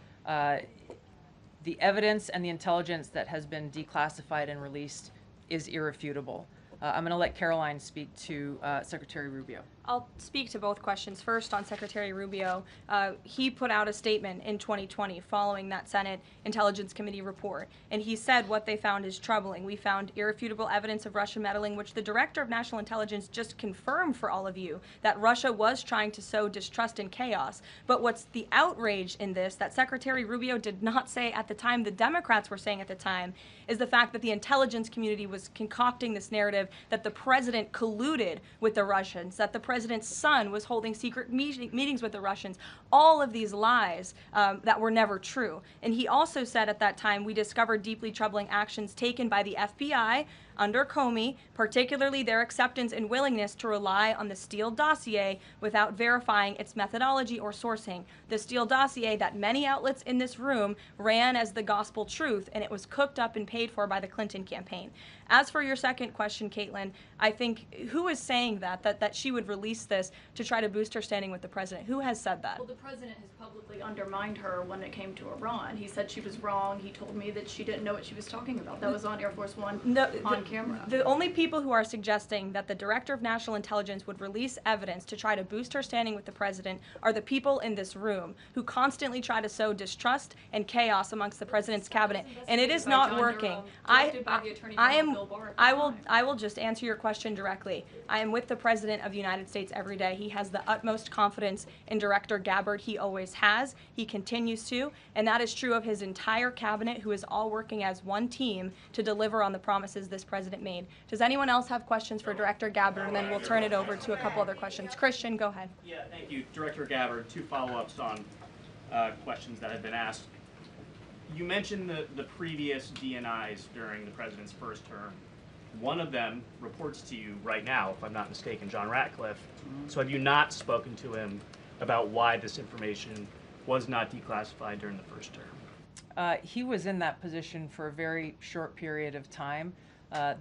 The evidence and the intelligence that has been declassified and released is irrefutable. I'm going to let Karoline speak to Secretary Rubio. I'll speak to both questions. First, on Secretary Rubio, he put out a statement in 2020 following that Senate Intelligence Committee report, and he said what they found is troubling. We found irrefutable evidence of Russian meddling, which the Director of National Intelligence just confirmed for all of you, that Russia was trying to sow distrust and chaos. But what's the outrage in this that Secretary Rubio did not say at the time, the Democrats were saying at the time, is the fact that the intelligence community was concocting this narrative that the president colluded with the Russians, that the president's son was holding secret meetings with the Russians, all of these lies that were never true. And he also said at that time, we discovered deeply troubling actions taken by the FBI under Comey, particularly their acceptance and willingness to rely on the Steele dossier without verifying its methodology or sourcing. The Steele dossier that many outlets in this room ran as the gospel truth, and it was cooked up and paid for by the Clinton campaign. As for your second question, Caitlin, I think who is saying that she would release this to try to boost her standing with the president? Who has said that? Well, the president has publicly undermined her when it came to Iran. He said she was wrong. He told me that she didn't know what she was talking about. That was on Air Force One on camera. The only people who are suggesting that the Director of National Intelligence would release evidence to try to boost her standing with the president are the people in this room who constantly try to sow distrust and chaos amongst the president's cabinet, and it is not working. I will just answer your question directly. I am with the President of the United States every day. He has the utmost confidence in Director Gabbard. He always has. He continues to, and that is true of his entire cabinet, who is all working as one team to deliver on the promises this president made. Does anyone else have questions for Director Gabbard? And then we'll turn it over to a couple other questions. Christian, go ahead. Yeah, thank you. Director Gabbard, two follow-ups on questions that have been asked. You mentioned the previous DNIs during the president's first term. One of them reports to you right now, if I'm not mistaken, John Ratcliffe. So have you not spoken to him about why this information was not declassified during the first term? He was in that position for a very short period of time.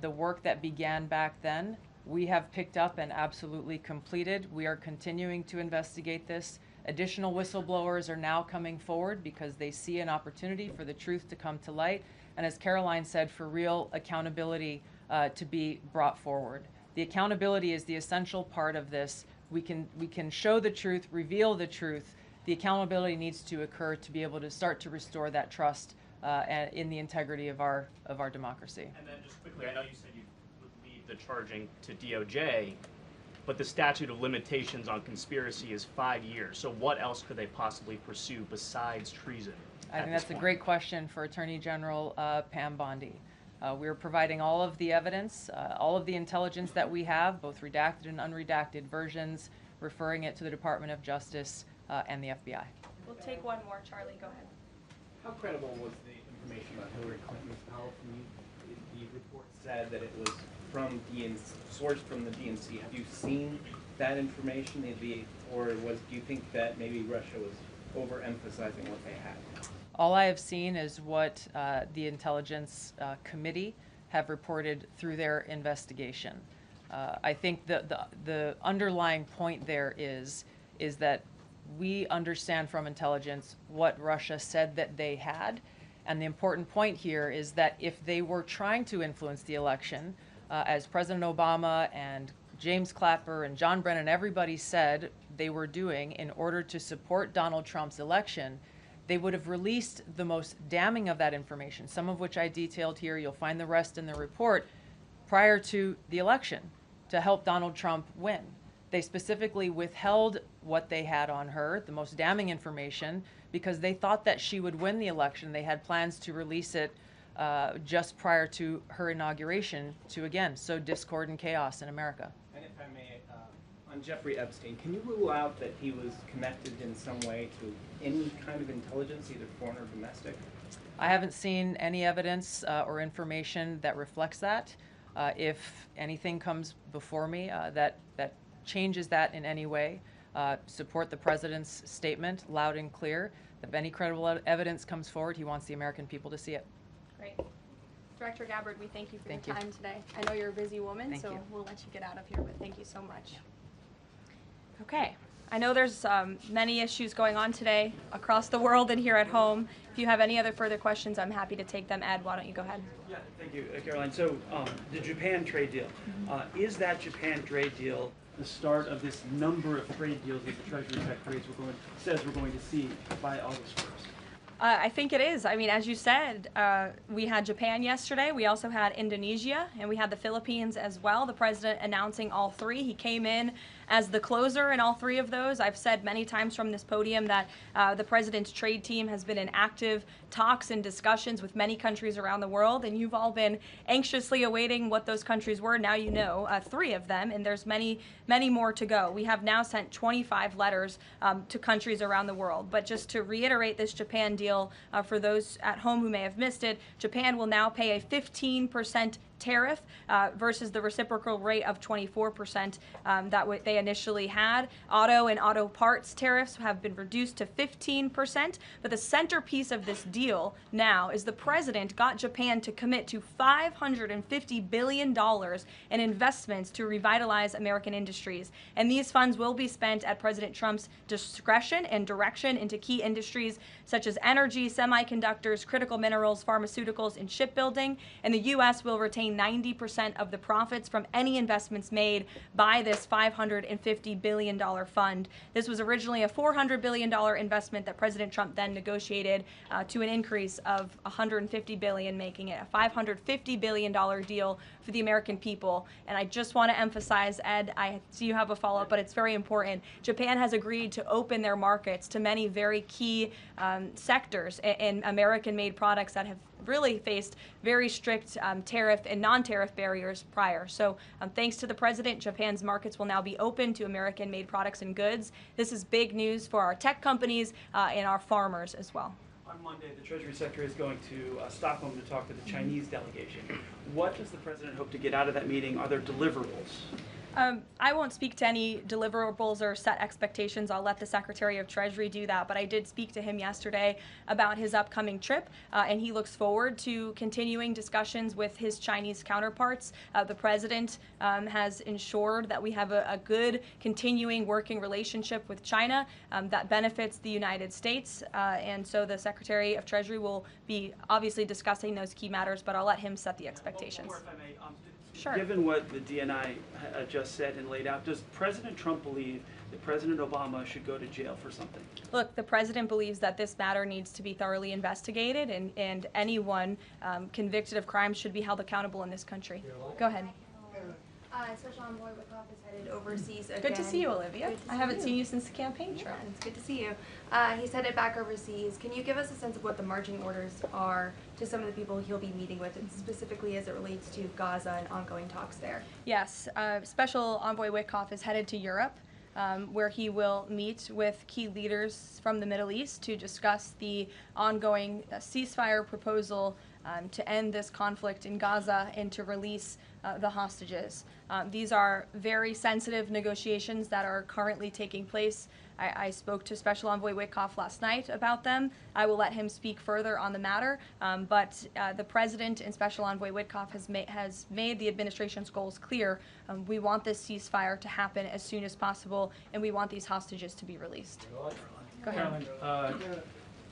The work that began back then, we have picked up and absolutely completed. We are continuing to investigate this. Additional whistleblowers are now coming forward because they see an opportunity for the truth to come to light. And as Karoline said, for real accountability to be brought forward. The accountability is the essential part of this. We can show the truth, reveal the truth. The accountability needs to occur to be able to start to restore that trust in the integrity of our democracy. And then just quickly, I know you said you would leave the charging to DOJ, but the statute of limitations on conspiracy is 5 years. So what else could they possibly pursue besides treason? I think that's a great question for Attorney General Pam Bondi. We're providing all of the evidence, all of the intelligence that we have, both redacted and unredacted versions, referring it to the Department of Justice and the FBI. We'll take one more. Charlie, go ahead. How credible was the information about Hillary Clinton's power from you? The report said that it was from sourced from the DNC. Have you seen that information, or do you think that maybe Russia was overemphasizing what they had? All I have seen is what the Intelligence Committee have reported through their investigation. I think the underlying point there is that we understand from intelligence what Russia said that they had. And the important point here is that if they were trying to influence the election, as President Obama and James Clapper and John Brennan, everybody said they were doing in order to support Donald Trump's election, they would have released the most damning of that information, some of which I detailed here. You'll find the rest in the report, prior to the election to help Donald Trump win. They specifically withheld what they had on her, the most damning information, because they thought that she would win the election. They had plans to release it just prior to her inauguration to, again, sow discord and chaos in America. And if I may, on Jeffrey Epstein, can you rule out that he was connected in some way to any kind of intelligence, either foreign or domestic? I haven't seen any evidence or information that reflects that. If anything comes before me that changes that in any way, support the president's statement loud and clear. If any credible evidence comes forward, he wants the American people to see it. Great. Director Gabbard, we thank you for Thank your you. time today. I know you're a busy woman, Thank so you. we'll let you get out of here, but thank you so much. Okay. I know there's many issues going on today across the world and here at home. If you have any other further questions, I'm happy to take them. Ed, why don't you go ahead? Yeah, thank you, Caroline. So the Japan trade deal, is that Japan trade deal the start of this number of trade deals that the Treasury Secretary says we're going to see by August 1st? I think it is. I mean, as you said, we had Japan yesterday. We also had Indonesia, and we had the Philippines as well. The president announcing all three. He came in as the closer in all three of those. I've said many times from this podium that the president's trade team has been in active talks and discussions with many countries around the world, and you've all been anxiously awaiting what those countries were. Now you know three of them, and there's many, many more to go. We have now sent 25 letters to countries around the world. But just to reiterate this Japan deal, for those at home who may have missed it, Japan will now pay a 15% tariff versus the reciprocal rate of 24% that they initially had. Auto and auto parts tariffs have been reduced to 15%, but the centerpiece of this deal now is the president got Japan to commit to $550 billion in investments to revitalize American industries. And these funds will be spent at President Trump's discretion and direction into key industries such as energy, semiconductors, critical minerals, pharmaceuticals, and shipbuilding. And the U.S. will retain 90% of the profits from any investments made by this $550 billion fund. This was originally a $400 billion investment that President Trump then negotiated to an increase of $150 billion, making it a $550 billion deal for the American people. And I just want to emphasize, Ed, I see you have a follow-up, but it's very important. Japan has agreed to open their markets to many very key sectors in American-made products that have really faced very strict tariff and non-tariff barriers prior. So thanks to the president, Japan's markets will now be open to American-made products and goods. This is big news for our tech companies and our farmers as well. On Monday, the Treasury Secretary is going to Stockholm to talk to the Chinese delegation. What does the president hope to get out of that meeting? Are there deliverables? I won't speak to any deliverables or set expectations. I'll let the Secretary of Treasury do that. But I did speak to him yesterday about his upcoming trip, and he looks forward to continuing discussions with his Chinese counterparts. The president has ensured that we have a good continuing working relationship with China that benefits the United States. And so the Secretary of Treasury will be obviously discussing those key matters, but I'll let him set the expectations. One more, if I may. Sure. Given what the DNI just said and laid out, does President Trump believe that President Obama should go to jail for something? Look, the president believes that this matter needs to be thoroughly investigated, and anyone convicted of crime should be held accountable in this country. Go ahead. Special Envoy Wickoff is headed overseas again. Good to see you, Olivia. I haven't seen you since the campaign trail. trail. It's good to see you. He's headed back overseas. Can you give us a sense of what the marching orders are to some of the people he'll be meeting with, and specifically as it relates to Gaza and ongoing talks there? Yes, Special Envoy Wickoff is headed to Europe, where he will meet with key leaders from the Middle East to discuss the ongoing ceasefire proposal to end this conflict in Gaza and to release the hostages. These are very sensitive negotiations that are currently taking place. I spoke to Special Envoy Wickoff last night about them. I will let him speak further on the matter, but the President and Special Envoy Wickoff has made the administration's goals clear. We want this ceasefire to happen as soon as possible, and we want these hostages to be released. Go ahead. Caroline,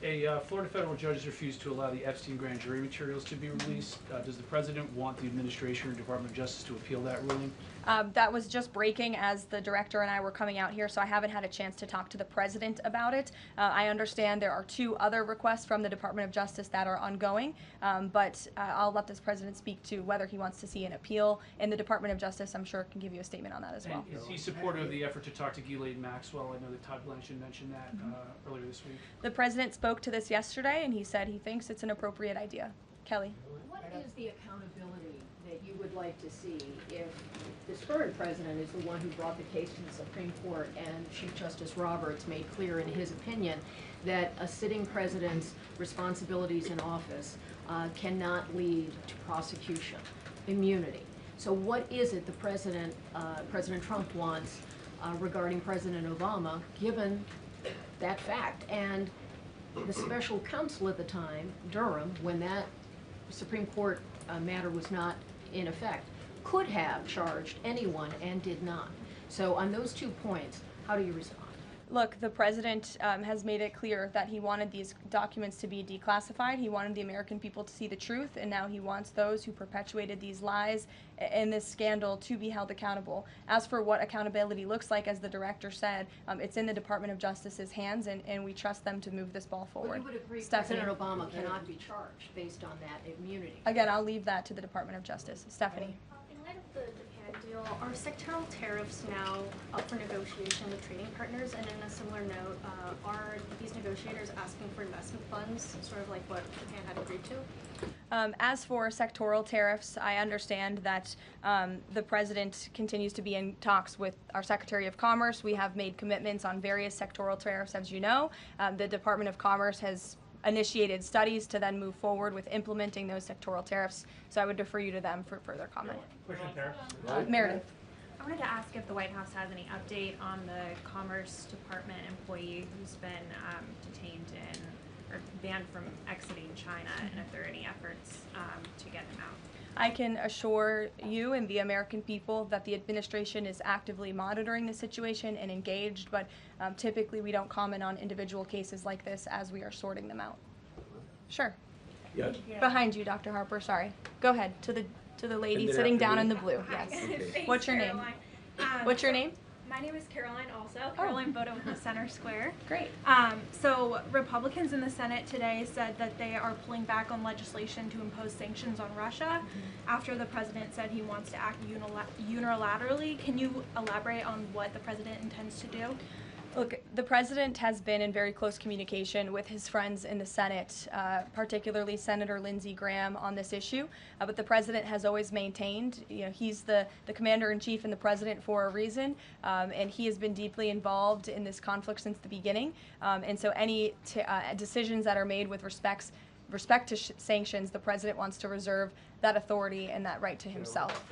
a Florida federal judge has refused to allow the Epstein grand jury materials to be released. Does the president want the administration or Department of Justice to appeal that ruling? That was just breaking as the director and I were coming out here, so I haven't had a chance to talk to the president about it. I understand there are 2 other requests from the Department of Justice that are ongoing, but I'll let this president speak to whether he wants to see an appeal. And the Department of Justice, I'm sure, can give you a statement on that as well. And is he supportive of the effort to talk to Ghislaine Maxwell? I know that Todd Blanchard mentioned that earlier this week. The president spoke to this yesterday, and he said he thinks it's an appropriate idea. Kelly. What is the accountability that you would like to see if this current president is the one who brought the case to the Supreme Court and Chief Justice Roberts made clear in his opinion that a sitting president's responsibilities in office cannot lead to prosecution, immunity? So what is it the President Trump wants regarding President Obama, given that fact? And the special counsel at the time, Durham, when that Supreme Court matter was not in effect, could have charged anyone and did not. So on those 2 points, how do you respond? Look, the president has made it clear that he wanted these documents to be declassified. He wanted the American people to see the truth, and now he wants those who perpetuated these lies and this scandal to be held accountable. As for what accountability looks like, as the director said, it's in the Department of Justice's hands, and we trust them to move this ball forward. Well, you would agree Stephanie. President Obama cannot be charged based on that immunity. Again, I'll leave that to the Department of Justice. Stephanie. In light of the Japan deal, are sectoral tariffs now up for negotiation with trading partners? And in a similar note, are these negotiators asking for investment funds, sort of like what Japan had agreed to? As for sectoral tariffs, I understand that the president continues to be in talks with our Secretary of Commerce. We have made commitments on various sectoral tariffs, as you know. The Department of Commerce has initiated studies to then move forward with implementing those sectoral tariffs. So I would defer you to them for further comment. Question, tariffs? Meredith. I wanted to ask if the White House has any update on the Commerce Department employee who's been detained or banned from exiting China, and if there are any efforts to get him out. I can assure you and the American people that the administration is actively monitoring the situation and engaged, but typically we don't comment on individual cases like this as we are sorting them out. Sure. Yes. Behind you, Dr. Harper, sorry. Go ahead, to the lady sitting down in the blue, yes. Okay. What's your name? What's your name? My name is Karoline also. Karoline Leavitt with the Center Square. Great. So Republicans in the Senate today said that they are pulling back on legislation to impose sanctions on Russia after the president said he wants to act unilaterally. Can you elaborate on what the president intends to do? Look, the president has been in very close communication with his friends in the Senate, particularly Senator Lindsey Graham, on this issue. But the president has always maintained, he's the commander-in-chief and the president for a reason, and he has been deeply involved in this conflict since the beginning. And so any decisions that are made with respect to sanctions, the president wants to reserve that authority and that right to himself.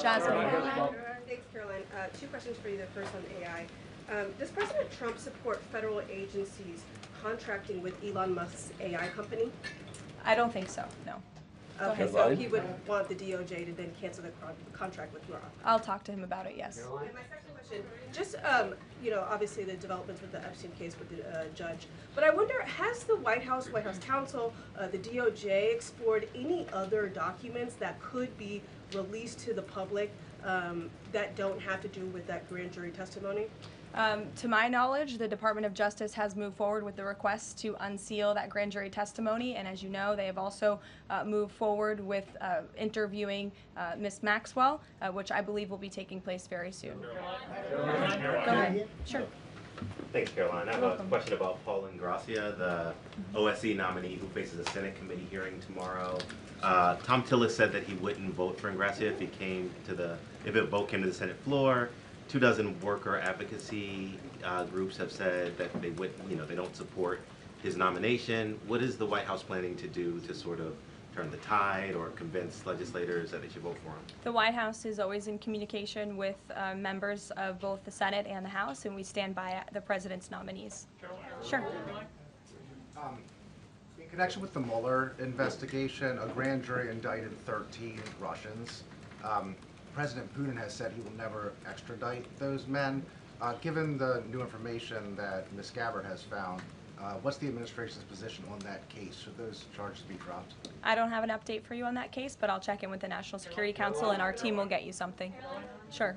Jasmine. Thanks, Caroline. 2 questions for you. The first on AI. Does President Trump support federal agencies contracting with Elon Musk's AI company? I don't think so, no. Okay, so he would want the DOJ to then cancel the contract with your office? I'll talk to him about it, yes. And my second question, just, obviously the developments with the Epstein case with the judge, but I wonder, has the White House counsel, the DOJ explored any other documents that could be released to the public that don't have to do with that grand jury testimony? To my knowledge, the Department of Justice has moved forward with the request to unseal that grand jury testimony, and as you know, they have also moved forward with interviewing Ms. Maxwell, which I believe will be taking place very soon. Go ahead. Sure. Thanks, Caroline. I have a question about Paul Ingracia, the OSC nominee who faces a Senate committee hearing tomorrow. Tom Tillis said that he wouldn't vote for Ingracia if a vote came to the Senate floor. 24 worker advocacy groups have said that they don't support his nomination. What is the White House planning to do to sort of turn the tide or convince legislators that they should vote for him? The White House is always in communication with members of both the Senate and the House, and we stand by the president's nominees. Sure. In connection with the Mueller investigation, a grand jury indicted 13 Russians. President Putin has said he will never extradite those men. Given the new information that Ms. Gabbard has found, what's the administration's position on that case? Should those charges be dropped? I don't have an update for you on that case, but I'll check in with the National Security Council and our team will get you something. Sure.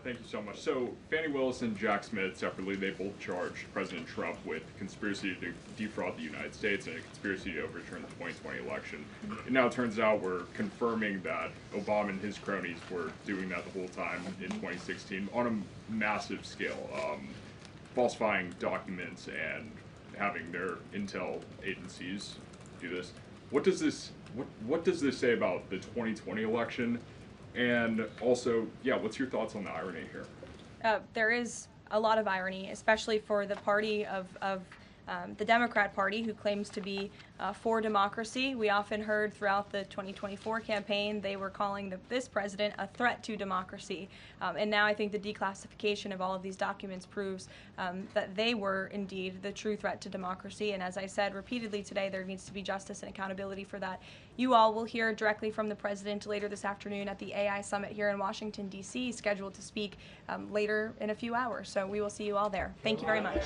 Thank you so much. So Fani Willis and Jack Smith separately, they both charged President Trump with conspiracy to defraud the United States and a conspiracy to overturn the 2020 election. It now turns out we're confirming that Obama and his cronies were doing that the whole time in 2016 on a massive scale, falsifying documents and having their intel agencies do this. What does this what does this say about the 2020 election? And also, yeah, what's your thoughts on the irony here? There is a lot of irony, especially for the party of the Democrat Party, who claims to be for democracy. We often heard throughout the 2024 campaign they were calling this president a threat to democracy. And now I think the declassification of all of these documents proves that they were indeed the true threat to democracy. And as I said repeatedly today, there needs to be justice and accountability for that. You all will hear directly from the president later this afternoon at the AI Summit here in Washington, D.C., scheduled to speak later in a few hours. So we will see you all there. Thank you very much.